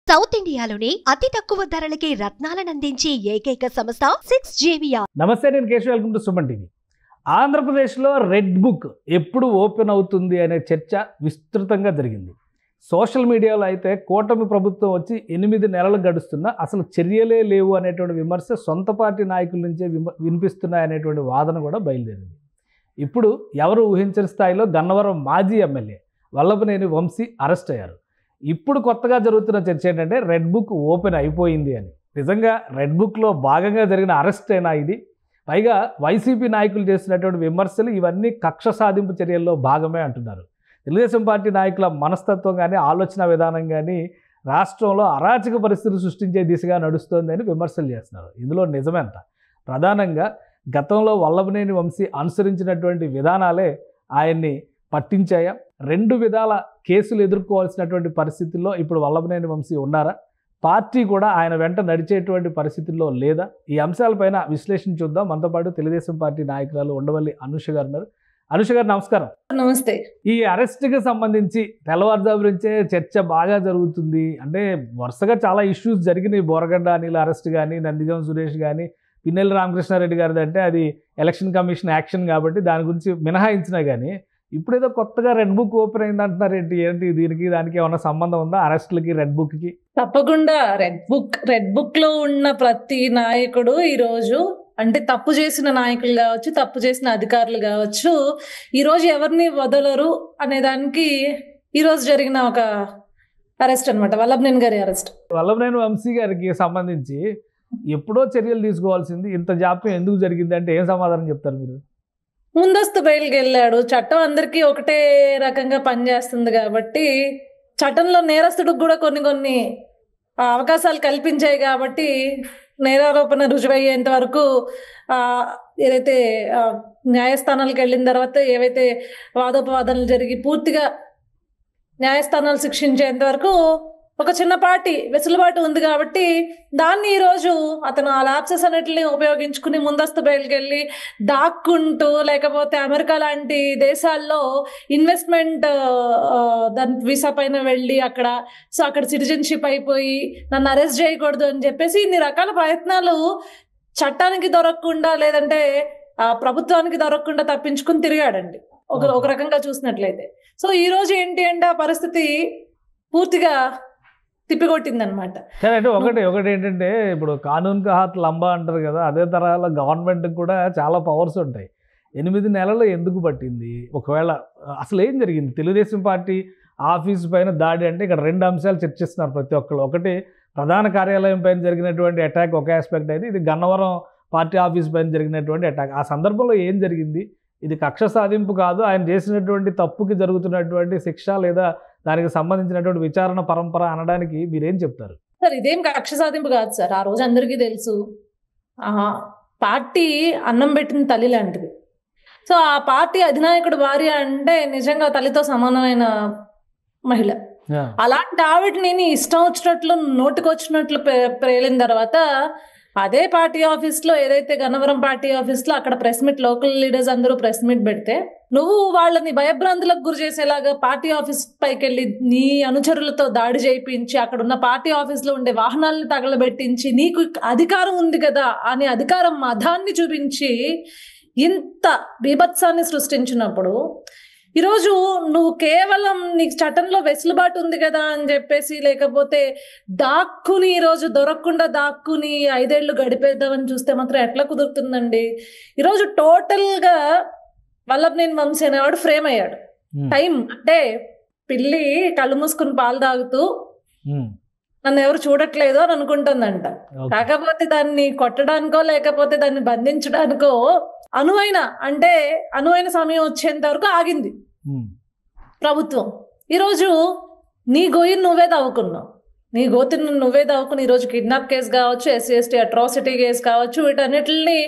South ఇండియాలోనే అతి తక్కువ ధరలకి రత్నాలనందించే ఏకైక సంస్థ 6JVR. నమస్తే, నేను Keshav. Welcome to Suman TV. ఆంధ్రప్రదేశ్లో రెడ్ బుక్ ఎప్పుడు ఓపెన్ అవుతుంది అనే చర్చ విస్తృతంగా జరిగింది. సోషల్ మీడియాలో అయితే కూటమి ప్రభుత్వం వచ్చి 8 నెలలు గడుస్తున్నా అసలు చర్యలే లేవు అనేటువంటి విమర్శ సొంత పార్టీ నాయకుల నుంచే వినిపిస్తున్నాయనేటువంటి వాదన కూడా బయలుదేరింది. ఇప్పుడు ఎవరు ఊహించని స్థాయిలో గన్నవరం మాజీ ఎమ్మెల్యే వల్లభనేని వంశీ అరెస్ట్ అయ్యారు. ఇప్పుడు కొత్తగా జరుగుతున్న చర్చ ఏంటంటే రెడ్ బుక్ ఓపెన్ అయిపోయింది అని. నిజంగా రెడ్ బుక్లో భాగంగా జరిగిన అరెస్ట్ అయినా ఇది? పైగా వైసీపీ నాయకులు చేస్తున్నటువంటి విమర్శలు ఇవన్నీ కక్ష సాధింపు చర్యల్లో భాగమే అంటున్నారు. తెలుగుదేశం పార్టీ నాయకుల మనస్తత్వం కానీ ఆలోచన విధానం కానీ రాష్ట్రంలో అరాచక పరిస్థితులు సృష్టించే దిశగా నడుస్తోంది అని విమర్శలు చేస్తున్నారు. ఇందులో నిజమెంత? ప్రధానంగా గతంలో వల్లభనేని వంశీ అనుసరించినటువంటి విధానాలే ఆయన్ని పట్టించాయా? 2 విధాల కేసులు ఎదుర్కోవాల్సినటువంటి పరిస్థితుల్లో ఇప్పుడు వల్లభనేని వంశీ ఉన్నారా? పార్టీ కూడా ఆయన వెంట నడిచేటువంటి పరిస్థితుల్లో లేదా? ఈ అంశాలపైన విశ్లేషణ చూద్దాం. మనతో పాటు తెలుగుదేశం పార్టీ నాయకురాలు ఉండవల్లి అనూష గారు ఉన్నారు. అనూష గారు నమస్కారం. నమస్తే. ఈ అరెస్ట్కి సంబంధించి తెల్లవారుజాము నుంచే చర్చ బాగా జరుగుతుంది. అంటే వరుసగా చాలా ఇష్యూస్ జరిగినాయి. బోరగడ్డ అనిల్ అరెస్ట్ కానీ, నందిగం సురేష్ కానీ, పిన్నెల్లి రామకృష్ణారెడ్డి గారిది అంటే అది ఎలక్షన్ కమిషన్ యాక్షన్ కాబట్టి దాని గురించి మినహాయించినా కానీ ఇప్పుడేదో కొత్తగా రెడ్ బుక్ ఓపెన్ అయింది అంటున్నారు. ఏంటి దీనికి దానికి ఏమైనా సంబంధం ఉందా? అరెస్టులకి రెడ్ బుక్కి? తప్పకుండా రెడ్ బుక్ లో ఉన్న ప్రతి నాయకుడు ఈరోజు అంటే తప్పు చేసిన నాయకులు కావచ్చు, తప్పు చేసిన అధికారులు కావచ్చు, ఈరోజు ఎవరిని వదలరు అనే దానికి ఈరోజు జరిగిన ఒక అరెస్ట్ అనమాట, వల్లభనేని గారి అరెస్ట్. వల్లభనేని వంశీ గారికి సంబంధించి ఎప్పుడో చర్యలు తీసుకోవాల్సింది, ఇంత జాప్యం ఎందుకు జరిగింది అంటే ఏం సమాధానం చెప్తారు మీరు? ముందస్తు బెయిల్కి వెళ్ళాడు. చట్టం అందరికీ ఒకటే రకంగా పనిచేస్తుంది కాబట్టి చట్టంలో నేరస్తుడికి కూడా కొన్ని అవకాశాలు కల్పించాయి కాబట్టి నేరారోపణ రుజువయ్యేంత వరకు ఏదైతే న్యాయస్థానాలకు వెళ్ళిన తర్వాత ఏవైతే వాదోపవాదనలు జరిగి పూర్తిగా న్యాయస్థానాలు శిక్షించేంత వరకు ఒక చిన్నపాటి వెసులుబాటు ఉంది కాబట్టి దాన్ని ఈరోజు అతను ఆ ల్యాప్సెస్ అన్నిటిని ఉపయోగించుకుని ముందస్తు బయలుకి వెళ్ళి దాక్కుంటూ, లేకపోతే అమెరికా లాంటి దేశాల్లో ఇన్వెస్ట్మెంట్ దాని వీసా పైన వెళ్ళి అక్కడ సిటిజన్షిప్ అయిపోయి నన్ను అరెస్ట్ చేయకూడదు అని చెప్పేసి ఇన్ని రకాల ప్రయత్నాలు చట్టానికి దొరకకుండా లేదంటే ప్రభుత్వానికి దొరకకుండా తప్పించుకుని తిరిగాడండి ఒక రకంగా చూసినట్లయితే. సో ఈ రోజు ఏంటి అంటే ఆ పరిస్థితి పూర్తిగా తిప్పికొట్టింది అనమాట. అంటే ఒకటి ఏంటంటే ఇప్పుడు కానూన్ కా హాత్ లంబా అంటారు కదా, అదే తరహాలో గవర్నమెంట్కి కూడా చాలా పవర్స్ ఉంటాయి. 8 నెలలు ఎందుకు పట్టింది? ఒకవేళ అసలు ఏం జరిగింది? తెలుగుదేశం పార్టీ ఆఫీస్ పైన దాడి అంటే ఇక్కడ 2 అంశాలు చర్చిస్తున్నారు ప్రతి ఒక్కళ్ళు. ఒకటి ప్రధాన కార్యాలయం పైన జరిగినటువంటి అటాక్ ఒక ఆస్పెక్ట్ అయితే, ఇది గన్నవరం పార్టీ ఆఫీస్ పైన జరిగినటువంటి అటాక్. ఆ సందర్భంలో ఏం జరిగింది? ఇది కక్ష సాధింపు కాదు, ఆయన చేసినటువంటి తప్పుకి జరుగుతున్నటువంటి శిక్ష లేదా దానికి సంబంధించినటువంటి విచారణ పరంపర అనడానికి మీరేం చెప్తారు? సార్, ఇదేం కక్ష సాధింపు కాదు సార్. ఆ రోజు అందరికీ తెలుసు, పార్టీ అన్నం పెట్టిన తల్లి లాంటిది. సో ఆ పార్టీ అధినాయకుడు భార్య అంటే నిజంగా తల్లితో సమానమైన మహిళ. అలాంటి ఆవిడని ఇష్టం వచ్చినట్లు నోటికొచ్చినట్లు పేలిన తర్వాత అదే పార్టీ ఆఫీస్లో, ఏదైతే గన్నవరం పార్టీ ఆఫీస్లో అక్కడ ప్రెస్ మీట్, లోకల్ లీడర్స్ అందరూ ప్రెస్ మీట్ పెడితే నువ్వు వాళ్ళని భయభ్రాంతులకు గురి చేసేలాగా పార్టీ ఆఫీస్ పైకి వెళ్ళి నీ అనుచరులతో దాడి చేయించి అక్కడ ఉన్న పార్టీ ఆఫీస్లో ఉండే వాహనాలను తగలబెట్టించి నీకు అధికారం ఉంది కదా అని అధికారం మదాన్ని చూపించి ఇంత బీభత్సాన్ని సృష్టించినప్పుడు ఈరోజు నువ్వు కేవలం నీకు చట్టంలో వెసులుబాటు ఉంది కదా అని చెప్పేసి, లేకపోతే దాక్కుని ఈరోజు దొరకకుండా దాక్కుని 5 ఏళ్ళు గడిపేద్దామని చూస్తే మాత్రం ఎట్లా కుదురుతుందండి? ఈరోజు టోటల్గా వల్లభనేని వంశీ అనేవాడు ఫ్రేమ్ అయ్యాడు. టైం అంటే పిల్లి కళ్ళు మూసుకుని పాలు తాగుతూ నన్ను ఎవరు చూడట్లేదు అని అనుకుంటుందంట. కాకపోతే దాన్ని కొట్టడానికో లేకపోతే దాన్ని బంధించడానికో అనువైన సమయం వచ్చేంత వరకు ఆగింది ప్రభుత్వం. ఈరోజు నీ గోయిని నువ్వే తవ్వుకున్నావు, నీ గోతిని నువ్వే తవ్వుకుని ఈరోజు కిడ్నాప్ కేసు కావచ్చు, SC/ST అట్రాసిటీ కేసు కావచ్చు, వీటన్నిటిని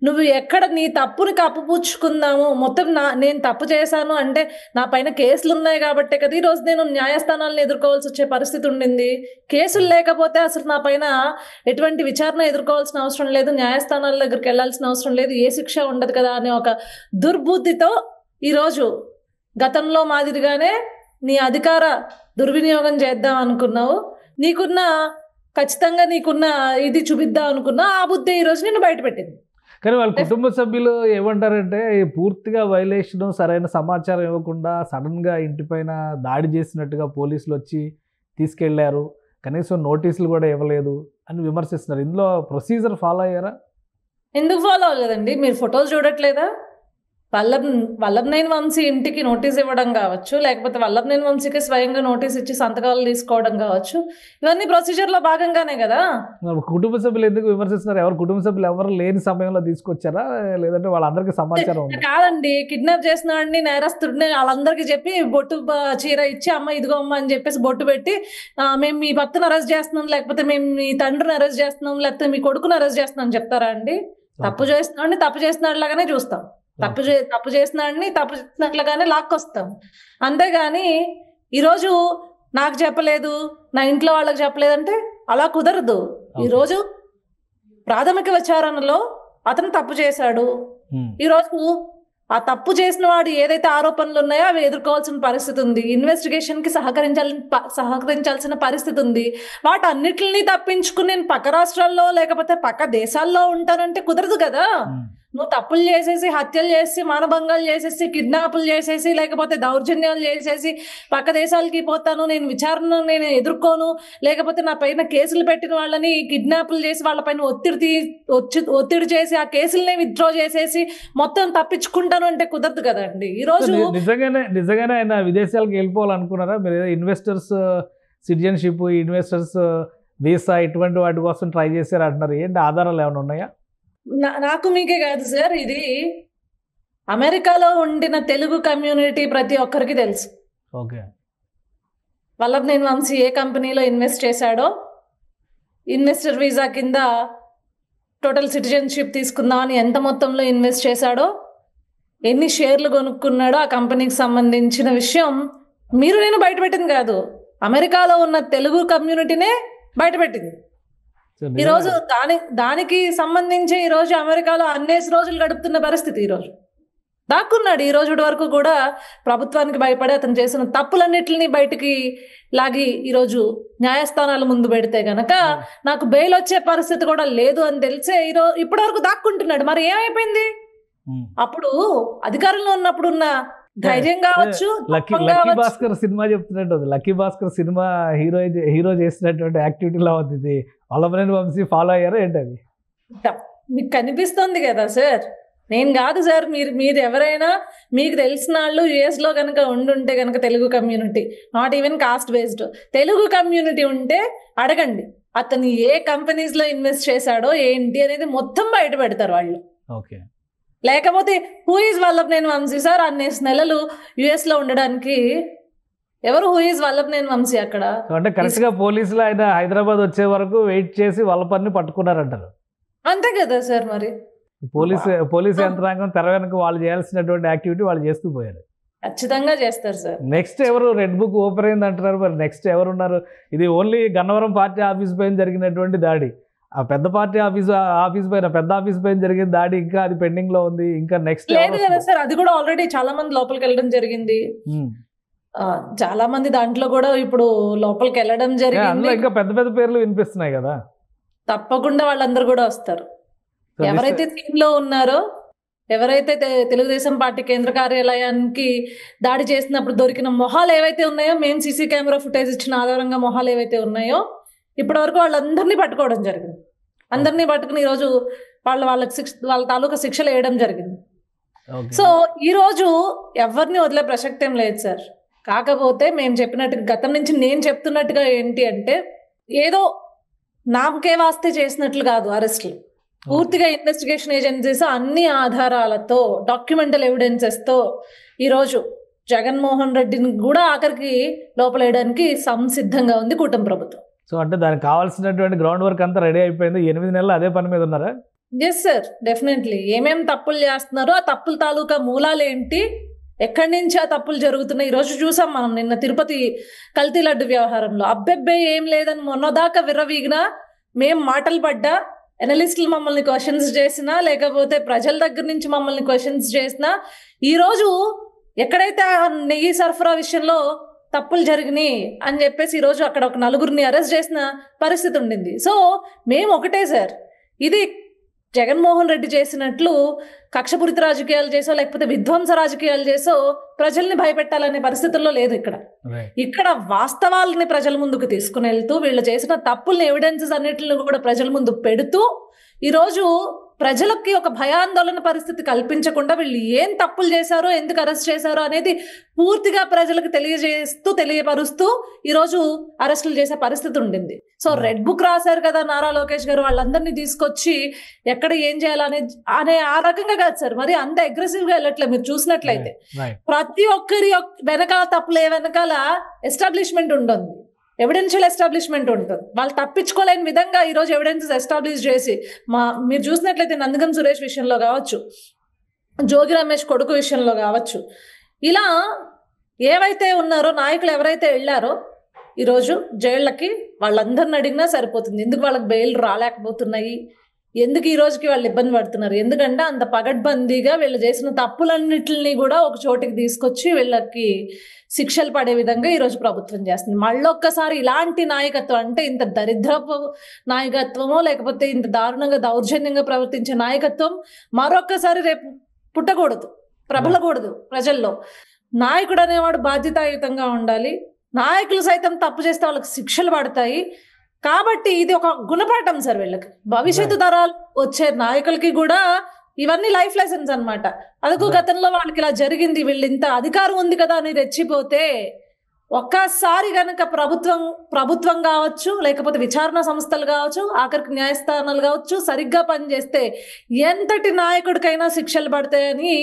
నువ్వు ఎక్కడ నీ తప్పుని కప్పుపుచ్చుకుందాము, మొత్తం నేను తప్పు చేశాను అంటే నా పైన కేసులు ఉన్నాయి కాబట్టే కదా ఈరోజు నేను న్యాయస్థానాలను ఎదుర్కోవాల్సి వచ్చే పరిస్థితి ఉండింది. కేసులు లేకపోతే అసలు నా పైన ఎటువంటి విచారణ ఎదుర్కోవాల్సిన అవసరం లేదు, న్యాయస్థానాల దగ్గరికి వెళ్లాల్సిన అవసరం లేదు, ఏ శిక్ష ఉండదు కదా అనే ఒక దుర్బుద్ధితో ఈరోజు గతంలో మాదిరిగానే నీ అధికార దుర్వినియోగం చేద్దాం అనుకున్నావు. నీకున్న ఖచ్చితంగా నీకున్న ఇది చూపిద్దాం అనుకున్నా ఆ బుద్ధి ఈ రోజు నేను బయట పెట్టింది. కానీ వాళ్ళ కుటుంబ సభ్యులు ఏమంటారంటే పూర్తిగా వైలేషన్, సరైన సమాచారం ఇవ్వకుండా సడన్గా ఇంటిపైన దాడి చేసినట్టుగా పోలీసులు వచ్చి తీసుకెళ్లారు, కనీసం నోటీసులు కూడా ఇవ్వలేదు అని విమర్శిస్తున్నారు. ఇందులో ప్రొసీజర్ ఫాలో అయ్యారా? ఎందుకు ఫాలో అవ్వలేదండి? మీరు ఫొటోస్ చూడట్లేదా? వల్లభనేని వంశీ ఇంటికి నోటీస్ ఇవ్వడం కావచ్చు, లేకపోతే వల్లభనేని వంశీకి స్వయంగా నోటీస్ ఇచ్చి సంతకాలు తీసుకోవడం కావచ్చు, ఇవన్నీ ప్రొసీజర్ లో భాగంగానే కదా. కుటుంబ సభ్యులు ఎందుకు విమర్శిస్తున్నారు? ఎవరు కుటుంబ సభ్యులు ఎవరు లేని సమయంలో తీసుకొచ్చారా, లేదంటే వాళ్ళందరికీ సమాచారం ఉంది? కాదండి, కిడ్నాప్ చేసిన వాడిని, నేరస్తుడిని వాళ్ళందరికీ చెప్పి బొట్టు చీర ఇచ్చి అమ్మ ఇదిగో అమ్మ అని చెప్పేసి బొట్టు పెట్టి మేము మీ భర్తను అరెస్ట్ చేస్తున్నాం, లేకపోతే మేము మీ తండ్రిని అరెస్ట్ చేస్తున్నాం, లేకపోతే మీ కొడుకుని అరెస్ట్ చేస్తున్నాం అని చెప్తారా అండి? తప్పు చేస్తున్నాడిని తప్పు చేసినట్లాగానే చూస్తాం, తప్పు చేసినాడిని తప్పు చేసినట్లుగానే లాక్కొస్తాం. అంతేగాని ఈరోజు నాకు చెప్పలేదు, నా ఇంట్లో వాళ్ళకి చెప్పలేదంటే అలా కుదరదు. ఈరోజు ప్రాథమిక విచారణలో అతను తప్పు చేశాడు. ఈరోజు ఆ తప్పు చేసిన వాడు ఏదైతే ఆరోపణలు ఉన్నాయో అవి ఎదుర్కోవాల్సిన పరిస్థితి ఉంది. ఇన్వెస్టిగేషన్ కి సహకరించాల్సిన పరిస్థితి ఉంది. వాటన్నిటిని తప్పించుకుని నేను పక్క రాష్ట్రాల్లో లేకపోతే పక్క దేశాల్లో ఉంటానంటే కుదరదు కదా. నువ్వు తప్పులు చేసేసి, హత్యలు చేసి, మానభంగాలు చేసేసి, కిడ్నాపులు చేసేసి, లేకపోతే దౌర్జన్యాలు చేసేసి పక్క దేశాలకి పోతాను, నేను విచారణ నేను ఎదుర్కోను, లేకపోతే నా పైన కేసులు పెట్టిన వాళ్ళని కిడ్నాపులు చేసి వాళ్ళపైన ఒత్తిడి చేసి ఆ కేసులనే విత్డ్రా చేసేసి మొత్తం తప్పించుకుంటాను అంటే కుదరదు కదండి. ఈ రోజు నిజంగానే ఆయన విదేశాలకు వెళ్ళిపోవాలనుకున్నారా? మీరు ఇన్వెస్టర్స్ సిటిజన్షిప్, ఇన్వెస్టర్స్ వీసా ఇటువంటి వాటి కోసం ట్రై చేశారు అంటున్నారు. ఏంటి ఆధారాలు ఏమైనా ఉన్నాయా? నాకు మీకే కాదు సార్, ఇది అమెరికాలో ఉండిన తెలుగు కమ్యూనిటీ ప్రతి ఒక్కరికి తెలుసు. ఓకే, వల్లభనేని వంశీ ఏ కంపెనీలో ఇన్వెస్ట్ చేశాడో, ఇన్వెస్టర్ వీసా కింద టోటల్ సిటిజన్షిప్ తీసుకుందామని ఎంత మొత్తంలో ఇన్వెస్ట్ చేశాడో, ఎన్ని షేర్లు కొనుక్కున్నాడో ఆ కంపెనీకి సంబంధించిన విషయం మీరు నేను బయటపెట్టింది కాదు, అమెరికాలో ఉన్న తెలుగు కమ్యూనిటీనే బయటపెట్టింది. ఈరోజు దానికి సంబంధించి ఈరోజు అమెరికాలో అన్నేసి రోజులు గడుపుతున్న పరిస్థితి. ఈరోజు దాక్కున్నాడు. ఈ రోజు వరకు కూడా ప్రభుత్వానికి భయపడి అతను చేసిన తప్పులన్నిటిని బయటికి లాగి ఈరోజు న్యాయస్థానాల ముందు పెడితే గనక నాకు బెయిల్ వచ్చే పరిస్థితి కూడా లేదు అని తెలిసే ఇప్పటి వరకు దాక్కుంటున్నాడు. మరి ఏమైపోయింది? అప్పుడు అధికారంలో ఉన్నప్పుడు ఉన్న ధైర్యం కావచ్చు. లక్కీ భాస్కర్ సినిమా చెప్తున్నట్టు, లక్కీ భాస్కర్ సినిమా హీరో చేసినటువంటి యాక్టివిటీలో ఉంది ఇది. వల్లభనేని వంశీ ఫాలో అయ్యారా ఏంటి? అది మీకు కనిపిస్తుంది కదా సార్. నేను కాదు సార్, మీరు ఎవరైనా మీకు తెలిసిన వాళ్ళు యుఎస్ లో కనుక ఉండుంటే కనుక Telugu community, not even cost based Telugu community ఉంటే అడగండి, అతను ఏ కంపెనీస్ లో ఇన్వెస్ట్ చేశాడో ఏంటి అనేది మొత్తం బయట పెడతారు వాళ్ళు. ఓకే, లేకపోతే who is Vallabhaneni Vamsi sir అన్నేసి నెలలు యుఎస్ లో ఉండడానికి ఎవరు? హూ ఈజ్ వల్లభనేని వంశీ అక్కడ? అంటే కరెక్ట్ గా పోలీసులు ఆయన హైదరాబాద్ వచ్చే వరకు వెయిట్ చేసి వల్లభని పట్టుకున్నారంటారు. అంతే కదా సార్. మరి పోలీసు యంత్రాంగం తెర వెనక వాళ్ళు చేయాల్సినటువంటి యాక్టివిటీ వాళ్ళు చేస్తూ పోయారు. ఖచ్చితంగా చేస్తారు సార్. నెక్స్ట్ ఎవరు? రెడ్ బుక్ ఓపెన్ అయింది అంటున్నారు. మరి నెక్స్ట్ ఎవరు ఉన్నారు? ఇది ఓన్లీ గన్నవరం పార్టీ ఆఫీస్ పైన జరిగినటువంటి దాడి, ఆ పెద్ద పార్టీ ఆఫీస్ పైన, పెద్ద ఆఫీస్ పైన జరిగిన దాడి ఇంకా అది పెండింగ్ లో ఉంది. ఇంకా నెక్స్ట్ లేదు కదా సార్. అది కూడా ఆల్రెడీ చాలా మంది లోపలికి వెళ్ళడం జరిగింది. చాలా మంది దాంట్లో కూడా ఇప్పుడు లోపలికి వెళ్ళడం జరిగింది. ఇంకా పెద్ద పెద్ద పేర్లు వినిపిస్తున్నాయి కదా. తప్పకుండా వాళ్ళందరూ కూడా వస్తారు. ఎవరైతే టీమ్ లో ఉన్నారో, ఎవరైతే తెలుగుదేశం పార్టీ కేంద్ర కార్యాలయానికి దాడి చేసినప్పుడు దొరికిన మొహాలు ఏవైతే ఉన్నాయో, మేము సీసీ కెమెరా ఫుటేజ్ ఇచ్చిన ఆధారంగా మొహాలు ఏవైతే ఉన్నాయో, ఇప్పటి వరకు వాళ్ళందరినీ పట్టుకోవడం జరిగింది. అందరినీ పట్టుకుని ఈరోజు వాళ్ళ తాలూకా శిక్షలు వేయడం జరిగింది. సో ఈ రోజు ఎవరిని వదిలే ప్రసక్తి ఏం లేదు సార్. కాకపోతే మేము చెప్పినట్టుగా, గతం నుంచి నేను చెప్తున్నట్టుగా ఏంటి అంటే, ఏదో నామకే వాస్తే చేసినట్లు కాదు అరెస్టులు. పూర్తిగా ఇన్వెస్టిగేషన్ ఏజెన్సీస్ అన్ని ఆధారాలతో, డాక్యుమెంటల్ ఎవిడెన్సెస్తో ఈరోజు జగన్మోహన్ రెడ్డిని కూడా ఆఖరికి లోపలేయడానికి సంసిద్ధంగా ఉంది కూటమి ప్రభుత్వం. సో అంటే దానికి కావాల్సినటువంటి గ్రౌండ్ వర్క్ అంతా రెడీ అయిపోయింది. 8 నెలలు అదే పని మీద ఉన్నారా? Yes sir, definitely. ఏమేమి తప్పులు చేస్తున్నారో, ఆ తప్పుల తాలూకా మూలాలు ఏంటి, ఎక్కడి నుంచి ఆ తప్పులు జరుగుతున్నాయి ఈరోజు చూసాం మనం. నిన్న తిరుపతి కల్తీ లడ్డు వ్యవహారంలో అబ్బెబ్బే ఏం లేదని మొన్నదాకా విర్రవీగినా, మేం మాటలు పడ్డా, ఎనలిస్టులు మమ్మల్ని క్వశ్చన్స్ చేసినా, లేకపోతే ప్రజల దగ్గర నుంచి మమ్మల్ని క్వశ్చన్స్ చేసినా, ఈరోజు ఎక్కడైతే ఆ నెయ్యి సరఫరా విషయంలో తప్పులు జరిగినాయి అని చెప్పేసి ఈరోజు అక్కడ ఒక నలుగురిని అరెస్ట్ చేసిన పరిస్థితి ఉండింది. సో మేము ఒకటే సార్, ఇది జగన్మోహన్ రెడ్డి చేసినట్లు కక్షపూరిత రాజకీయాలు చేసో లేకపోతే విధ్వంస రాజకీయాలు చేసో ప్రజల్ని భయపెట్టాలనే పరిస్థితుల్లో లేదు. ఇక్కడ వాస్తవాలని ప్రజల ముందుకు తీసుకుని వెళ్తూ వీళ్ళు చేసిన తప్పుల్ని ఎవిడెన్సెస్ అన్నిటిని కూడా ప్రజల ముందు పెడుతూ ఈరోజు ప్రజలకి ఒక భయాందోళన పరిస్థితి కల్పించకుండా వీళ్ళు ఏం తప్పులు చేశారో, ఎందుకు అరెస్ట్ చేశారో అనేది పూర్తిగా ప్రజలకు తెలియపరుస్తూ ఈరోజు అరెస్టులు చేసే పరిస్థితి ఉండింది. సో రెడ్ బుక్ రాశారు కదా నారా లోకేష్ గారు, వాళ్ళందరినీ తీసుకొచ్చి ఎక్కడ ఏం చేయాలనే ఆ రకంగా కాదు సార్, మరి అంత అగ్రెసివ్ గా వెళ్ళట్లేదు. మీరు చూసినట్లయితే ప్రతి ఒక్కరి వెనకాల తప్పులే వెనకాల ఎస్టాబ్లిష్మెంట్ ఉంటుంది, ఎవిడెన్షియల్ ఎస్టాబ్లిష్మెంట్ ఉంటుంది. వాళ్ళు తప్పించుకోలేని విధంగా ఈరోజు ఎవిడెన్సెస్ ఎస్టాబ్లిష్ చేసి మీరు చూసినట్లయితే నందగం సురేష్ విషయంలో కావచ్చు, జోగి రమేష్ కొడుకు విషయంలో కావచ్చు, ఇలా ఏవైతే ఉన్నారో నాయకులు ఎవరైతే వెళ్ళారో ఈరోజు జైళ్ళకి వాళ్ళందరిని అడిగినా సరిపోతుంది. ఎందుకు వాళ్ళకి బెయిల్ రాలేకపోతున్నాయి, ఎందుకు ఈ రోజుకి వాళ్ళు ఇబ్బంది పడుతున్నారు, ఎందుకంటే అంత పగడ్బందీగా వీళ్ళు చేసిన తప్పులన్నిటిని కూడా ఒక చోటికి తీసుకొచ్చి వీళ్ళకి శిక్షలు పడే విధంగా ఈరోజు ప్రభుత్వం చేస్తుంది. మళ్ళొక్కసారి ఇలాంటి నాయకత్వం, అంటే ఇంత దరిద్రపు నాయకత్వమో లేకపోతే ఇంత దారుణంగా దౌర్జన్యంగా ప్రవర్తించే నాయకత్వం మరొక్కసారి రేపు పుట్టకూడదు, ప్రబలకూడదు ప్రజల్లో. నాయకుడు అనేవాడు బాధ్యతాయుతంగా ఉండాలి. నాయకులు సైతం తప్పు చేస్తే వాళ్ళకి శిక్షలు పడతాయి. కాబట్టి ఇది ఒక గుణపాఠం సార్ వీళ్ళకి, భవిష్యత్తు తరాలు వచ్చే నాయకులకి కూడా ఇవన్నీ లైఫ్ లెసన్స్ అనమాట. అదుకు గతంలో వాళ్ళకి ఇలా జరిగింది, వీళ్ళు ఇంత అధికారం ఉంది కదా అని రెచ్చిపోతే ఒక్కసారి కనుక ప్రభుత్వం కావచ్చు లేకపోతే విచారణ సంస్థలు కావచ్చు ఆఖరికి న్యాయస్థానాలు కావచ్చు సరిగ్గా పనిచేస్తే ఎంతటి నాయకుడికైనా శిక్షలు పడతాయని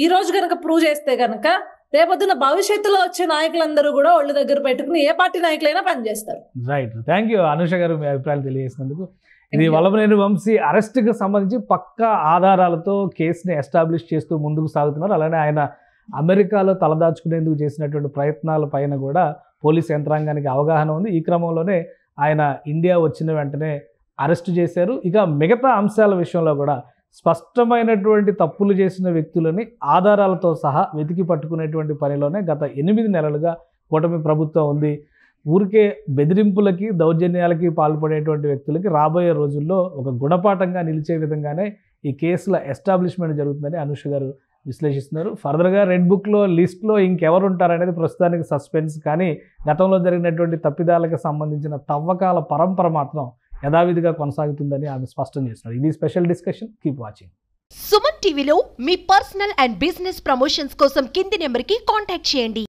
ఈ రోజు కనుక ప్రూవ్ చేస్తే కనుక రేపొద్దున భవిష్యత్తులో వచ్చే నాయకులందరూ కూడా ఒళ్ళు దగ్గర పెట్టుకుని ఏ పార్టీ నాయకులైనా పనిచేస్తారు. రైట్, థ్యాంక్ యూ అనుష గారు మీ అభిప్రాయాలు తెలియజేసినందుకు. ఇది వల్లభనేని వంశీ అరెస్ట్కి సంబంధించి పక్కా ఆధారాలతో కేసుని ఎస్టాబ్లిష్ చేస్తూ ముందుకు సాగుతున్నారు. అలానే ఆయన అమెరికాలో తలదాచుకునేందుకు చేసినటువంటి ప్రయత్నాల పైన కూడా పోలీస్ యంత్రాంగానికి అవగాహన ఉంది. ఈ క్రమంలోనే ఆయన ఇండియా వచ్చిన వెంటనే అరెస్ట్ చేశారు. ఇక మిగతా అంశాల విషయంలో కూడా స్పష్టమైనటువంటి తప్పులు చేసిన వ్యక్తులని ఆధారాలతో సహా వెతికి పట్టుకునేటువంటి పనిలోనే గత 8 నెలలుగా కూటమి ప్రభుత్వం ఉంది. ఊరికే బెదిరింపులకి దౌర్జన్యాలకి పాల్పడేటువంటి వ్యక్తులకి రాబోయే రోజుల్లో ఒక గుణపాఠంగా నిలిచే విధంగానే ఈ కేసుల ఎస్టాబ్లిష్మెంట్ జరుగుతుందని అనుష గారు విశ్లేషిస్తున్నారు. ఫర్దర్గా రెడ్ బుక్లో లిస్ట్లో ఇంకెవరు ఉంటారనేది ప్రస్తుతానికి సస్పెన్స్. కానీ గతంలో జరిగినటువంటి తప్పిదాలకు సంబంధించిన తవ్వకాల పరంపర మాత్రం యథావిధిగా కొనసాగుతుందని ఆమె స్పష్టం చేస్తున్నారు. ఇది special discussion. Keep watching. Suman టీవీలో మీ పర్సనల్ అండ్ బిజినెస్ ప్రమోషన్స్ కోసం కింది నెంబర్కి కాంటాక్ట్ చేయండి.